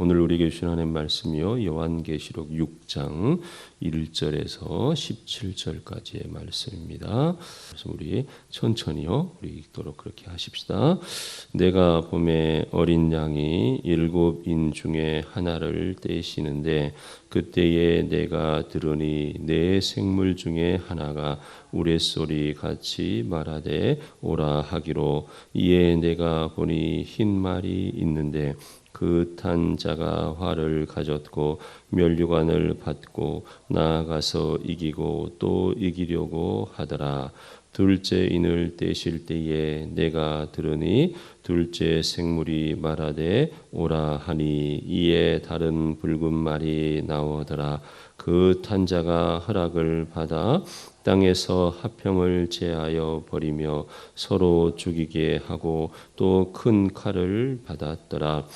오늘 우리에게 주신 하나님 말씀이요 요한계시록 6장 1절에서 17절까지의 말씀입니다. 그래서 우리 천천히요 우리 읽도록 그렇게 하십시다. 내가 봄에 어린 양이 7인 중에 하나를 떼시는데 그때에 내가 들으니 내 생물 중에 하나가 우레소리 같이 말하되 오라 하기로 이에 내가 보니 흰 말이 있는데 그 탄 자가 활을 가졌고 면류관을 받고 나아가서 이기고 또 이기려고 하더라. 둘째 인을 떼실 때에 내가 들으니 둘째 생물이 말하되 오라 하니 이에 다른 붉은 말이 나오더라. 그 탄 자가 허락을 받아 땅에서 화평을 제하여 버리며 서로 죽이게 하고 또 큰 칼을 받았더라.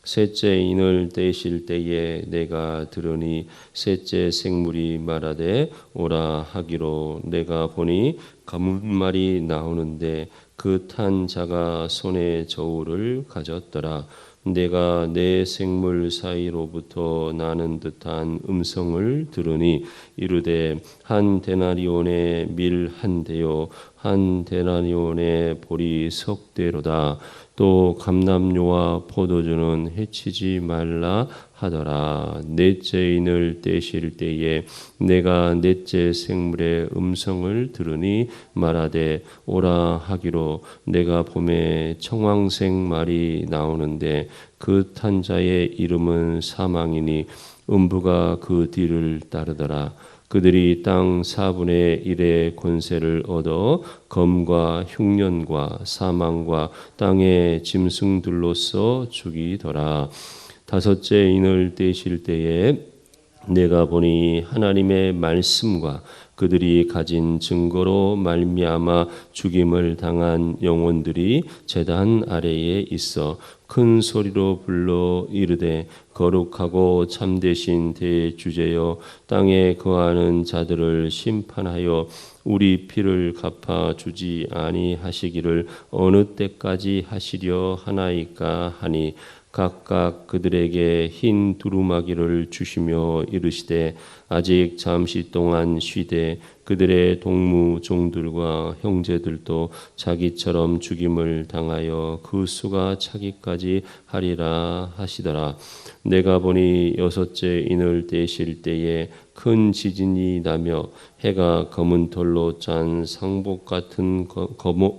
셋째 인을 떼실 때에 내가 들으니 셋째 생물이 말하되 오라 하기로 내가 보니 검은 말이 나오는데 그 탄 자가 손에 저울을 가졌더라. 내가 내 생물 사이로부터 나는 듯한 음성을 들으니 이르되 한 데나리온의 밀 한 대요 한 데나리온의 보리 석 대로다. 또 감람류와 포도주는 해치지 말라 하더라. 넷째 인을 떼실 때에 내가 넷째 생물의 음성을 들으니 말하되 오라 하기로 내가 봄에 청황색 말이 나오는데 그 탄 자의 이름은 사망이니 음부가 그 뒤를 따르더라. 그들이 땅 4분의 1의 권세를 얻어 검과 흉년과 사망과 땅의 짐승들로서 죽이더라. 다섯째 인을 떼실 때에 내가 보니 하나님의 말씀과 그들이 가진 증거로 말미암아 죽임을 당한 영혼들이 제단 아래에 있어 큰 소리로 불러 이르되 거룩하고 참되신 대주제여 땅에 거하는 자들을 심판하여 우리 피를 갚아 주지 아니하시기를 어느 때까지 하시려 하나이까 하니 각각 그들에게 흰 두루마기를 주시며 이르시되 아직 잠시 동안 쉬되 그들의 동무 종들과 형제들도 자기처럼 죽임을 당하여 그 수가 차기까지 하리라 하시더라. 내가 보니 여섯째 인을 떼실 때에 큰 지진이 나며 해가 검은 털로 짠 상복 같은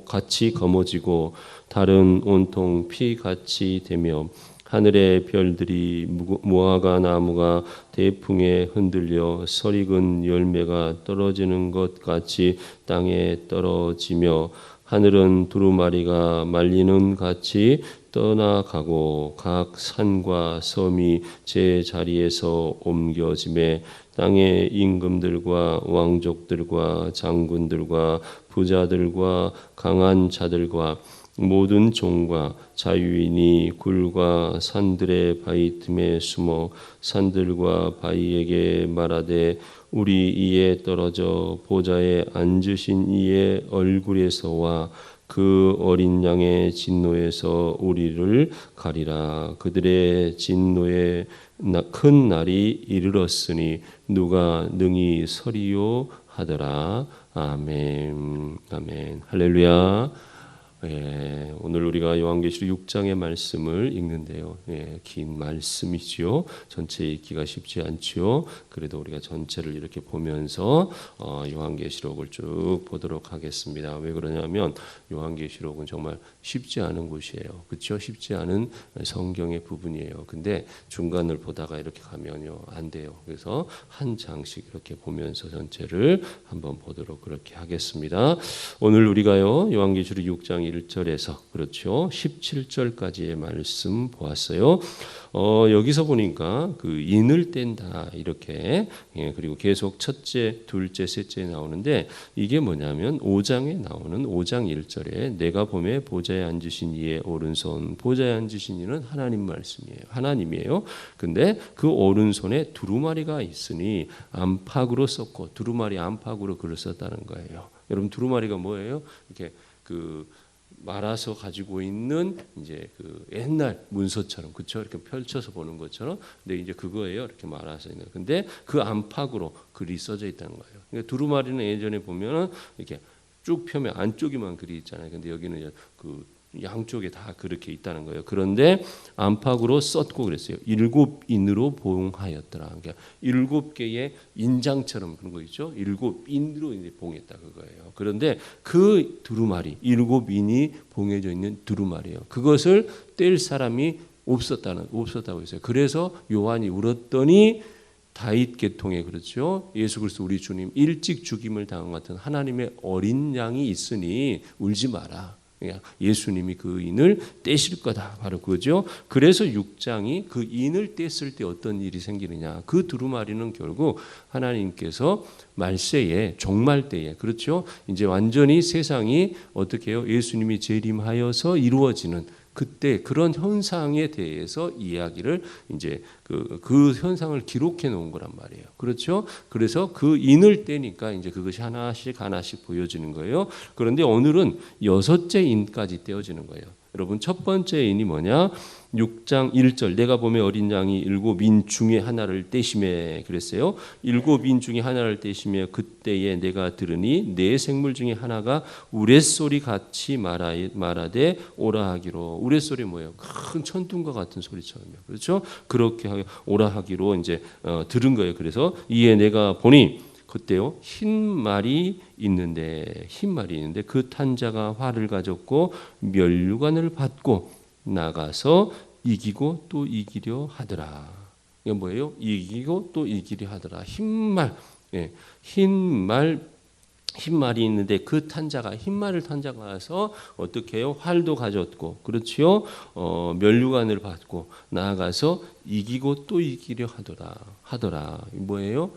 같이 검어지고 달은 온통 피같이 되며 하늘의 별들이 무화과 나무가 대풍에 흔들려 설익은 열매가 떨어지는 것 같이 땅에 떨어지며 하늘은 두루마리가 말리는 같이 떠나가고 각 산과 섬이 제 자리에서 옮겨짐에 땅의 임금들과 왕족들과 장군들과 부자들과 강한 자들과 모든 종과 자유인이 굴과 산들의 바위 틈에 숨어 산들과 바위에게 말하되 우리 이에 떨어져 보좌에 앉으신 이의 얼굴에서와 그 어린 양의 진노에서 우리를 가리라. 그들의 진노의 큰 날이 이르렀으니 누가 능히 서리요 하더라. 아멘. 아멘. 할렐루야. 오늘 우리가 요한계시록 6장의 말씀을 읽는데요. 긴 말씀이지요. 전체 읽기가 쉽지 않지요. 그래도 우리가 전체를 이렇게 보면서 요한계시록을 쭉 보도록 하겠습니다. 왜 그러냐면 요한계시록은 정말 쉽지 않은 곳이에요. 그렇죠? 쉽지 않은 성경의 부분이에요. 근데 중간을 보다가 이렇게 가면요 안 돼요. 그래서 한 장씩 이렇게 보면서 전체를 한번 보도록 그렇게 하겠습니다. 오늘 우리가요 요한계시록 6장 1절에서 그렇죠 17절까지의 말씀 보았어요. 여기서 보니까 그 인을 뗀다 이렇게 그리고 계속 첫째, 둘째, 셋째 나오는데 이게 뭐냐면 5장에 나오는 5장 1절에 내가 봄에 보좌에 앉으신 이의 오른손 보좌에 앉으신 이는 하나님 말씀이에요. 하나님이에요. 근데 그 오른손에 두루마리가 있으니 안팎으로 썼고 두루마리 안팎으로 글을 썼다는 거예요. 여러분 두루마리가 뭐예요? 이렇게 그 말아서 가지고 있는 이제 그 옛날 문서처럼 그렇죠? 이렇게 펼쳐서 보는 것처럼. 근데 이제 그거예요. 이렇게 말아서 있는. 근데 그 안팎으로 글이 써져 있다는 거예요. 그러니까 두루마리는 예전에 보면은 이렇게 쭉 펴면 안쪽에만 글이 있잖아요. 근데 여기는 이제 그 양쪽에 다 그렇게 있다는 거예요. 그런데 안팎으로 썼고 그랬어요. 7인으로 봉하였더라. 그러니까 7개의 인장처럼 그런 거 있죠. 7인으로 이제 봉했다 그거예요. 그런데 그 두루마리 7인이 봉해져 있는 두루마리예요. 그것을 뗄 사람이 없었다고 했어요. 그래서 요한이 울었더니 다윗 계통에 그렇죠. 예수 그리스도 우리 주님 일찍 죽임을 당한 것 같은 하나님의 어린 양이 있으니 울지 마라. 예수님이 그 인을 떼실 거다. 바로 그거죠. 그래서 6장이 그 인을 뗐을 때 어떤 일이 생기느냐. 그 두루마리는 결국 하나님께서 말세에 종말 때에 그렇죠. 이제 완전히 세상이 어떻게 해요? 예수님이 재림하여서 이루어지는 그때 그런 현상에 대해서 이야기를 이제 그 현상을 기록해 놓은 거란 말이에요. 그렇죠? 그래서 그 인을 떼니까 이제 그것이 하나씩 보여지는 거예요. 그런데 오늘은 6째 인까지 떼어지는 거예요. 여러분 첫 번째 인이 뭐냐? 6장 1절 내가 보매 어린 양이 7인 중에 하나를 떼심에 그랬어요. 7인 중에 하나를 떼심에 그때에 내가 들으니 네 생물 중에 하나가 우레소리 같이 말하되 오라 하기로. 우레소리 뭐예요? 큰 천둥과 같은 소리처럼요. 그렇죠? 그렇게 오라 하기로 이제 들은 거예요. 그래서 이에 내가 보니 그때요 흰 말이 있는데 그 탄자가 활을 가졌고 면류관을 받고 나가서 이기고 또 이기려 하더라. 이게 뭐예요? 이기고 또 이기려 하더라. 흰말, 흰말이 있는데 그 탄자가 흰말을 탄자가 와서 어떻게 해요? 활도 가졌고, 그렇지요? 면류관을 받고 나가서 이기고 또 이기려 하더라. 뭐예요?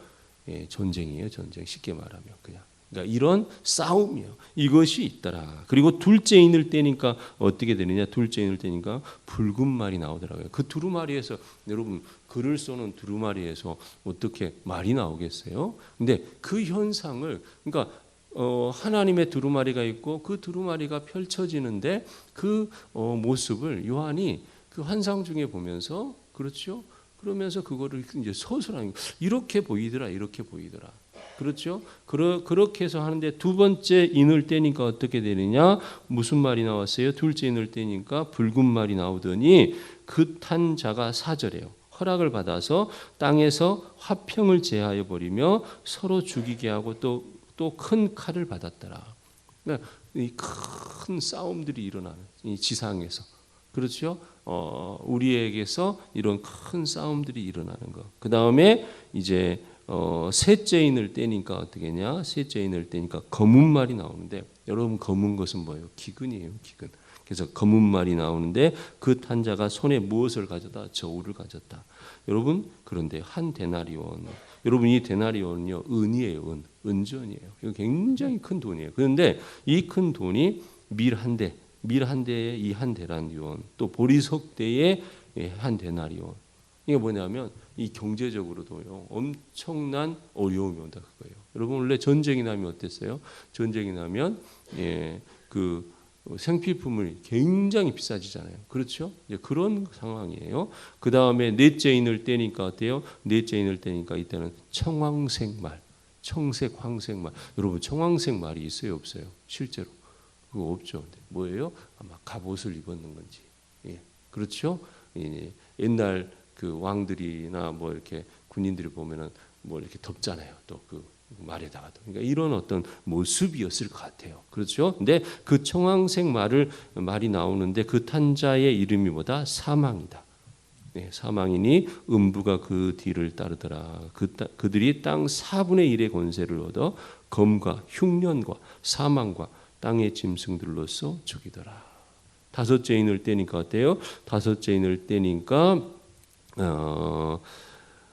전쟁이에요, 전쟁. 쉽게 말하면 그냥. 그러니까 이런 싸움이요. 이것이 있더라. 그리고 둘째 인을 떼니까 어떻게 되느냐? 둘째 인을 떼니까 붉은 말이 나오더라고요. 그 두루마리에서 여러분 글을 쏘는 두루마리에서 어떻게 말이 나오겠어요? 근데 그 현상을 그러니까 하나님의 두루마리가 있고 그 두루마리가 펼쳐지는데 그 모습을 요한이 그 환상 중에 보면서 그렇죠? 그러면서 그거를 이제 서술하는 이렇게 보이더라. 그렇죠? 그렇게 해서 하는데 두 번째 인을 떼니까 어떻게 되느냐? 무슨 말이 나왔어요? 둘째 인을 떼니까 붉은 말이 나오더니 그 탄 자가 4절이에요. 허락을 받아서 땅에서 화평을 제하여 버리며 서로 죽이게 하고 또 큰 칼을 받았더라. 그러니까 이 큰 싸움들이 일어나는 이 지상에서 그렇죠? 우리에게서 이런 큰 싸움들이 일어나는 것. 그 다음에 이제 셋째 인을 떼니까 어떻게 했냐? 셋째 인을 떼니까 검은 말이 나오는데 여러분 검은 것은 뭐예요? 기근이에요, 기근. 그래서 검은 말이 나오는데 그 탄자가 손에 무엇을 가졌다? 저울을 가졌다. 여러분 그런데 한 데나리온. 여러분 이 데나리온은요 은이에요, 은전이에요. 이거 굉장히 큰 돈이에요. 그런데 이 큰 돈이 밀 한 대에 이 한 데나리온, 또 보리석 대에 한 데나리온. 이게 뭐냐면 이 경제적으로도요 엄청난 어려움이 온다 그거예요. 여러분 원래 전쟁이 나면 어땠어요? 전쟁이 나면 그 생필품을 굉장히 비싸지잖아요. 그렇죠? 이제 그런 상황이에요. 그 다음에 넷째 인을 떼니까 어때요? 넷째 인을 떼니까 이때는 청황색말, 청색 황색말. 여러분 청황색말이 있어요, 없어요? 실제로 그거 없죠. 뭐예요? 아마 갑옷을 입었는 건지. 그렇죠? 옛날 그 왕들이나 뭐 이렇게 군인들이 보면은 뭐 이렇게 덮잖아요. 또 그 말에다가도. 그러니까 이런 어떤 모습이었을 것 같아요. 그렇죠? 근데 그 청황색 말이 나오는데 그 탄자의 이름이 뭐다? 사망이다. 사망이니 음부가 그 뒤를 따르더라. 그들이 땅 4분의 1의 권세를 얻어 검과 흉년과 사망과 땅의 짐승들로서 죽이더라. 다섯째 인을 떼니까 어때요? 다섯째 인을 떼니까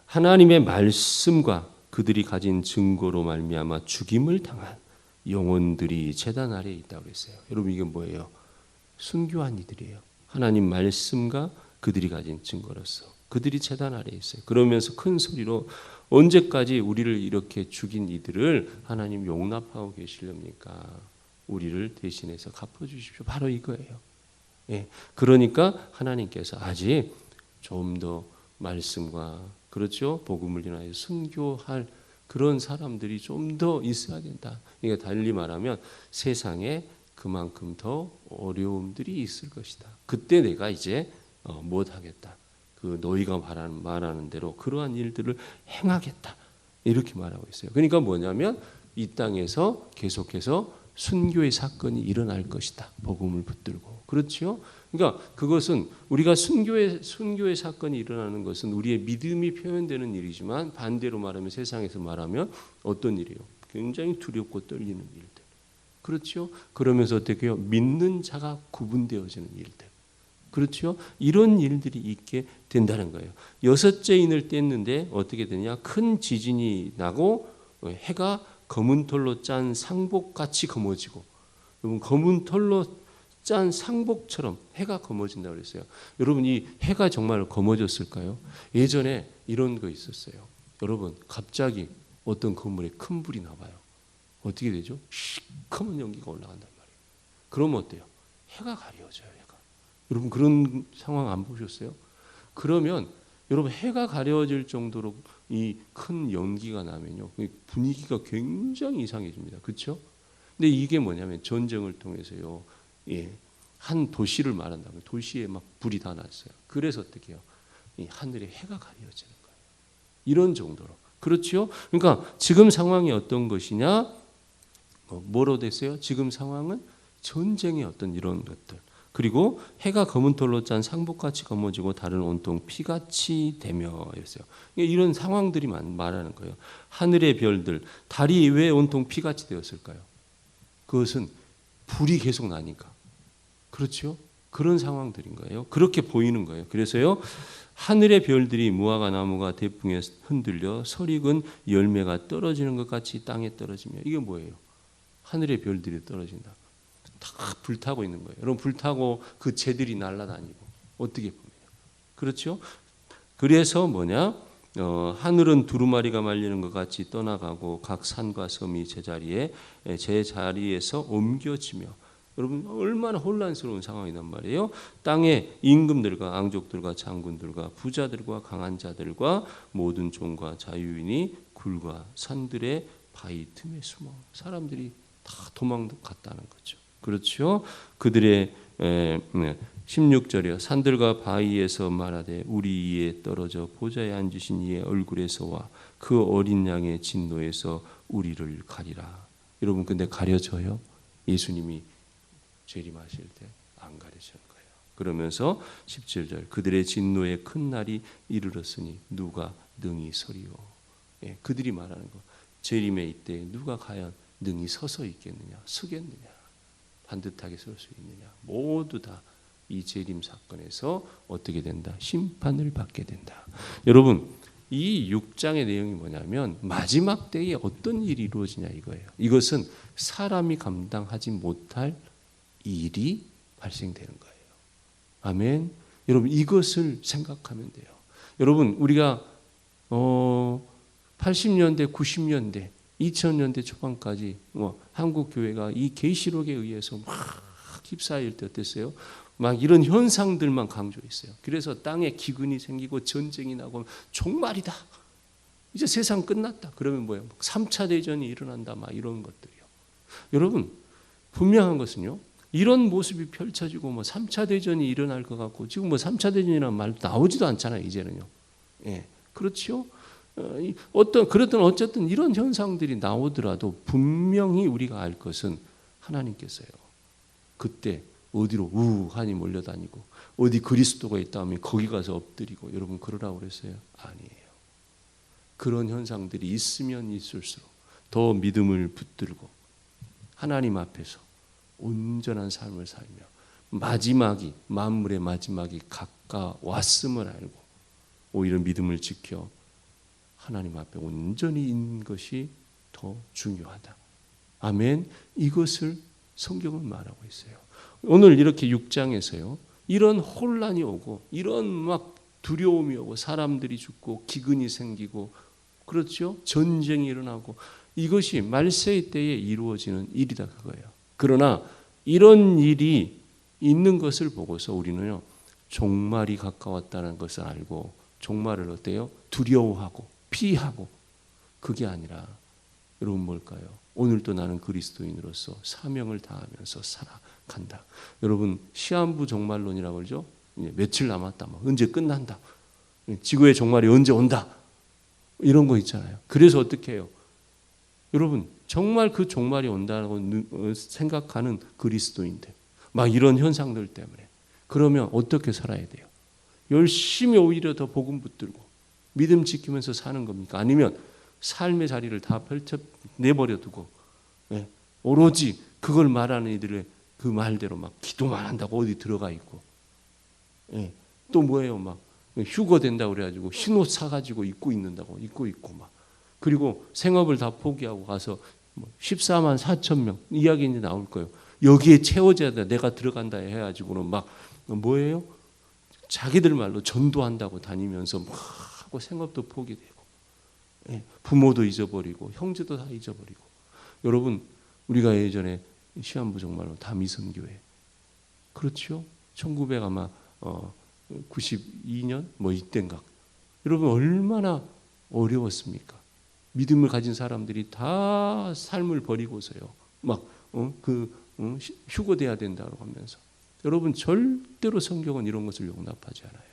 하나님의 말씀과 그들이 가진 증거로 말미암아 죽임을 당한 영혼들이 제단 아래에 있다고 그랬어요. 여러분 이게 뭐예요? 순교한 이들이에요. 하나님 말씀과 그들이 가진 증거로서 그들이 제단 아래에 있어요. 그러면서 큰 소리로 언제까지 우리를 이렇게 죽인 이들을 하나님 용납하고 계시렵니까? 우리를 대신해서 갚아주십시오. 바로 이거예요. 예, 그러니까 하나님께서 아직 좀 더 말씀과 그렇죠? 복음을 인하여 순교할 그런 사람들이 좀 더 있어야 된다. 이게 달리 말하면 세상에 그만큼 더 어려움들이 있을 것이다. 그때 내가 이제 못하겠다. 그 너희가 말하는 대로 그러한 일들을 행하겠다. 이렇게 말하고 있어요. 그러니까 뭐냐면 이 땅에서 계속해서 순교의 사건이 일어날 것이다. 복음을 붙들고. 그렇죠? 그러니까 그것은 우리가 순교의 사건이 일어나는 것은 우리의 믿음이 표현되는 일이지만 반대로 말하면 세상에서 말하면 어떤 일이에요? 굉장히 두렵고 떨리는 일들. 그렇죠? 그러면서 어떻게 해요? 믿는 자가 구분되어지는 일들. 그렇죠? 이런 일들이 있게 된다는 거예요. 6째 인을 뗐는데 어떻게 되냐? 큰 지진이 나고 해가 검은 털로 짠 상복같이 검어지고, 여러분 검은 털로 짠 상복처럼 해가 검어진다고 그랬어요. 여러분 이 해가 정말 검어졌을까요? 예전에 이런 거 있었어요. 여러분 갑자기 어떤 건물에 큰 불이 나봐요. 어떻게 되죠? 시커먼 연기가 올라간단 말이에요. 그러면 어때요? 해가 가려져요. 해가. 여러분 그런 상황 안 보셨어요? 그러면 여러분 해가 가려질 정도로 이 큰 연기가 나면요 분위기가 굉장히 이상해집니다. 그렇죠? 근데 이게 뭐냐면 전쟁을 통해서요 한 도시를 말한다면 도시에 막 불이 다 났어요. 그래서 어떻게 해요? 이 하늘에 해가 가려지는 거예요. 이런 정도로. 그렇죠? 그러니까 지금 상황이 어떤 것이냐? 뭐로 됐어요? 지금 상황은 전쟁의 어떤 이런 것들. 그리고 해가 검은 털로 짠 상복같이 검어지고 달은 온통 피같이 되며 이랬어요. 이런 상황들이 말하는 거예요. 하늘의 별들, 달이 왜 온통 피같이 되었을까요? 그것은 불이 계속 나니까. 그렇죠? 그런 상황들인 거예요. 그렇게 보이는 거예요. 그래서요. 하늘의 별들이 무화과 나무가 대풍에 흔들려 설익은 열매가 떨어지는 것 같이 땅에 떨어지며 이게 뭐예요? 하늘의 별들이 떨어진다. 다 불타고 있는 거예요. 여러분 불타고 그 재들이 날아다니고 어떻게 보면 그렇죠? 그래서 뭐냐? 하늘은 두루마리가 말리는 것 같이 떠나가고 각 산과 섬이 제자리에서 옮겨지며 여러분 얼마나 혼란스러운 상황이란 말이에요. 땅의 임금들과 앙족들과 장군들과 부자들과 강한 자들과 모든 종과 자유인이 굴과 산들의 바위 틈에 숨어 사람들이 다 도망갔다는 거죠. 그렇죠? 그들의 16절이요. 산들과 바위에서 말하되 우리 이에 떨어져 보좌에 앉으신 이의 얼굴에서와 그 어린 양의 진노에서 우리를 가리라. 여러분 근데 가려져요? 예수님이 재림하실 때 안 가려지는 거예요. 그러면서 17절 그들의 진노의 큰 날이 이르렀으니 누가 능히 서리요. 그들이 말하는 거. 재림의 이때 누가 과연 능히 서서 있겠느냐, 서겠느냐, 반듯하게 설 수 있느냐. 모두 다 이 재림 사건에서 어떻게 된다? 심판을 받게 된다. 여러분 이 6장의 내용이 뭐냐면 마지막 때에 어떤 일이 이루어지냐 이거예요. 이것은 사람이 감당하지 못할 일이 발생되는 거예요. 아멘. 여러분 이것을 생각하면 돼요. 여러분 우리가 80년대, 90년대, 2000년대 초반까지 한국 교회가 이 계시록에 의해서 막 휩싸일 때 어땠어요? 막 이런 현상들만 강조했어요. 그래서 땅에 기근이 생기고 전쟁이 나고 종말이다. 이제 세상 끝났다. 그러면 뭐예요? 3차 대전이 일어난다. 막 이런 것들이요. 여러분 분명한 것은요. 이런 모습이 펼쳐지고 3차 대전이 일어날 것 같고 지금 3차 대전이라는 말 나오지도 않잖아요. 이제는요. 예, 그렇죠? 어쨌든 이런 현상들이 나오더라도 분명히 우리가 알 것은 하나님께서요. 그때 어디로 우한이 몰려다니고 어디 그리스도가 있다 하면 거기 가서 엎드리고 여러분 그러라고 그랬어요? 아니에요. 그런 현상들이 있으면 있을수록 더 믿음을 붙들고 하나님 앞에서 온전한 삶을 살며 만물의 마지막이 가까웠음을 알고 오히려 믿음을 지켜 하나님 앞에 온전히 있는 것이 더 중요하다. 아멘. 이것을 성경은 말하고 있어요. 오늘 이렇게 6장에서요. 이런 혼란이 오고 이런 막 두려움이 오고 사람들이 죽고 기근이 생기고 그렇죠? 전쟁이 일어나고 이것이 말세의 때에 이루어지는 일이다 그거예요. 그러나 이런 일이 있는 것을 보고서 우리는요, 종말이 가까웠다는 것을 알고 종말을 어때요? 두려워하고 피하고, 그게 아니라 여러분 뭘까요? 오늘도 나는 그리스도인으로서 사명을 다하면서 살아간다. 여러분 시한부 종말론이라고 그러죠? 이제 며칠 남았다, 언제 끝난다, 지구의 종말이 언제 온다, 이런 거 있잖아요. 그래서 어떻게 해요? 여러분 정말 그 종말이 온다고 생각하는 그리스도인들, 막 이런 현상들 때문에 그러면 어떻게 살아야 돼요? 열심히 오히려 더 복음 붙들고 믿음 지키면서 사는 겁니까? 아니면 삶의 자리를 다 펼쳐 내버려 두고 오로지 그걸 말하는 이들의 그 말대로 막 기도만 한다고 어디 들어가 있고, 또 뭐예요? 막 휴거 된다고 그래가지고 흰옷 사가지고 입고 있는다고 입고 있고, 막 그리고 생업을 다 포기하고 가서 14만 4천 명 이야기 이제 나올 거예요. 여기에 채워져야 돼, 내가 들어간다 해가지고는 막 뭐예요? 자기들 말로 전도한다고 다니면서 막 하고 생업도 포기되고, 부모도 잊어버리고 형제도 다 잊어버리고. 여러분 우리가 예전에 시한부 정말로 다미선교회, 그렇죠? 1900 아마 92년 이때인가. 여러분 얼마나 어려웠습니까? 믿음을 가진 사람들이 다 삶을 버리고서요, 막 휴거돼야 된다고 하면서. 여러분 절대로 성경은 이런 것을 용납하지 않아요.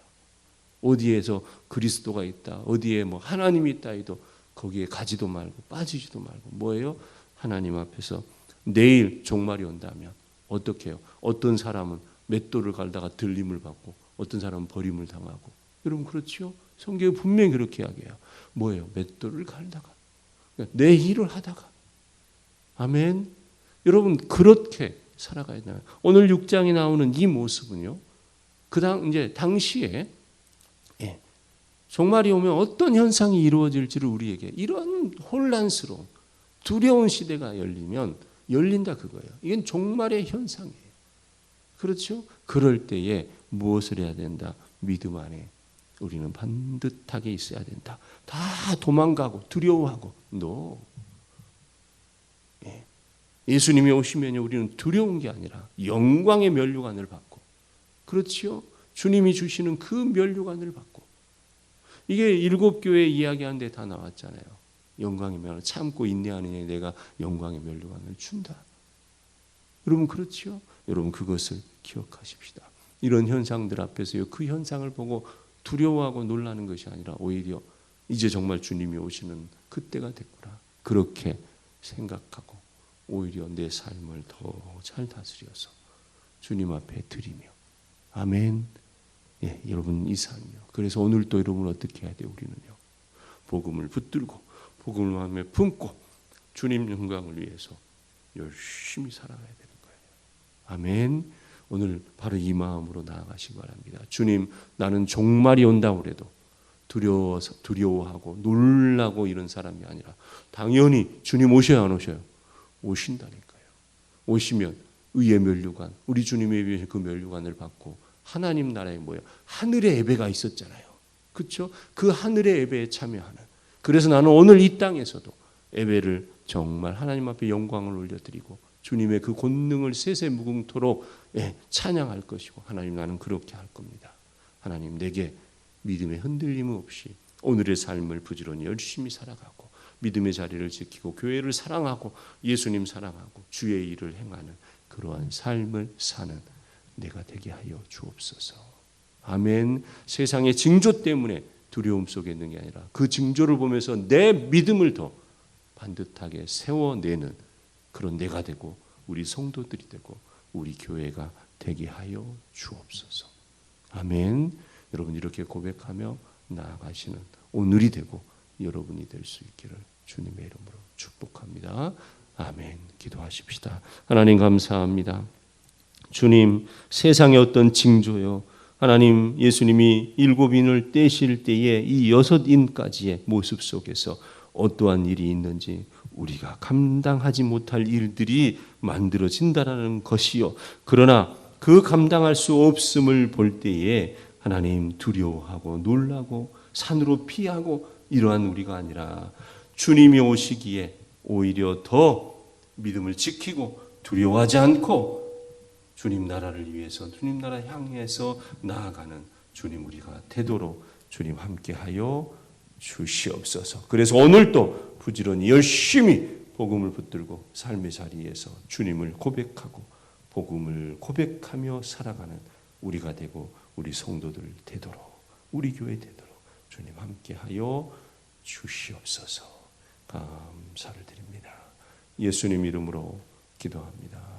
어디에서 그리스도가 있다, 어디에 하나님이 있다 해도 거기에 가지도 말고 빠지지도 말고, 뭐예요? 하나님 앞에서 내일 종말이 온다면 어떻게 해요? 어떤 사람은 맷돌을 갈다가 들림을 받고, 어떤 사람은 버림을 당하고. 여러분 그렇지요? 성경이 분명히 그렇게 이야기해요. 뭐예요? 맷돌을 갈다가, 내 일을 하다가. 아멘. 여러분 그렇게 살아가야 돼요. 오늘 6장에 나오는 이 모습은요, 이제 당시에 종말이 오면 어떤 현상이 이루어질지를 우리에게, 이런 혼란스러운 두려운 시대가 열린다 그거예요. 이건 종말의 현상이에요. 그렇죠? 그럴 때에 무엇을 해야 된다? 믿음 안에 우리는 반듯하게 있어야 된다. 다 도망가고 두려워하고 예수님이 오시면 우리는 두려운 게 아니라 영광의 면류관을 받고, 그렇지요? 주님이 주시는 그 면류관을 받고. 이게 7교회 이야기하는 데 다 나왔잖아요. 영광의 면을 참고 인내하느니 내가 영광의 면류관을 준다. 여러분 그렇지요? 여러분 그것을 기억하십시다. 이런 현상들 앞에서요, 그 현상을 보고 두려워하고 놀라는 것이 아니라 오히려 이제 정말 주님이 오시는 그때가 됐구나, 그렇게 생각하고 오히려 내 삶을 더 잘 다스려서 주님 앞에 드리며. 아멘. 여러분 이 삶이요. 그래서 오늘 또 여러분 어떻게 해야 돼요? 우리는요, 복음을 붙들고 복음을 마음에 품고 주님 영광을 위해서 열심히 살아가야 되는 거예요. 아멘. 오늘 바로 이 마음으로 나아가시기 바랍니다. 주님, 나는 종말이 온다고 그래도 두려워하고 놀라고 이런 사람이 아니라, 당연히 주님 오셔야 안 오셔요? 오신다니까요. 오시면 의의 면류관, 우리 주님에 비해 그 면류관을 받고 하나님 나라에 하늘의 예배가 있었잖아요. 그렇죠? 그 하늘의 예배에 참여하는. 그래서 나는 오늘 이 땅에서도 예배를 정말 하나님 앞에 영광을 올려드리고 주님의 그 권능을 세세무궁토록 찬양할 것이고, 하나님 나는 그렇게 할 겁니다. 하나님 내게 믿음의 흔들림 없이 오늘의 삶을 부지런히 열심히 살아가고 믿음의 자리를 지키고 교회를 사랑하고 예수님 사랑하고 주의 일을 행하는 그러한 삶을 사는 내가 되게 하여 주옵소서. 아멘. 세상의 징조 때문에 두려움 속에 있는 게 아니라 그 징조를 보면서 내 믿음을 더 반듯하게 세워내는 그런 내가 되고 우리 성도들이 되고 우리 교회가 되게 하여 주옵소서. 아멘. 여러분 이렇게 고백하며 나아가시는 오늘이 되고 여러분이 될 수 있기를 주님의 이름으로 축복합니다. 아멘. 기도하십시다. 하나님 감사합니다. 주님, 세상의 어떤 징조요, 하나님 예수님이 7인을 떼실 때에 이 6인까지의 모습 속에서 어떠한 일이 있는지 우리가 감당하지 못할 일들이 만들어진다라는 것이요, 그러나 그 감당할 수 없음을 볼 때에 하나님 두려워하고 놀라고 산으로 피하고 이러한 우리가 아니라 주님이 오시기에 오히려 더 믿음을 지키고 두려워하지 않고 주님 나라를 위해서 주님 나라 향해서 나아가는 주님 우리가 되도록 주님 함께하여 주시옵소서. 그래서 오늘도 부지런히 열심히 복음을 붙들고 삶의 자리에서 주님을 고백하고 복음을 고백하며 살아가는 우리가 되고 우리 성도들 되도록 우리 교회 되도록 주님 함께하여 주시옵소서. 감사를 드립니다. 예수님 이름으로 기도합니다.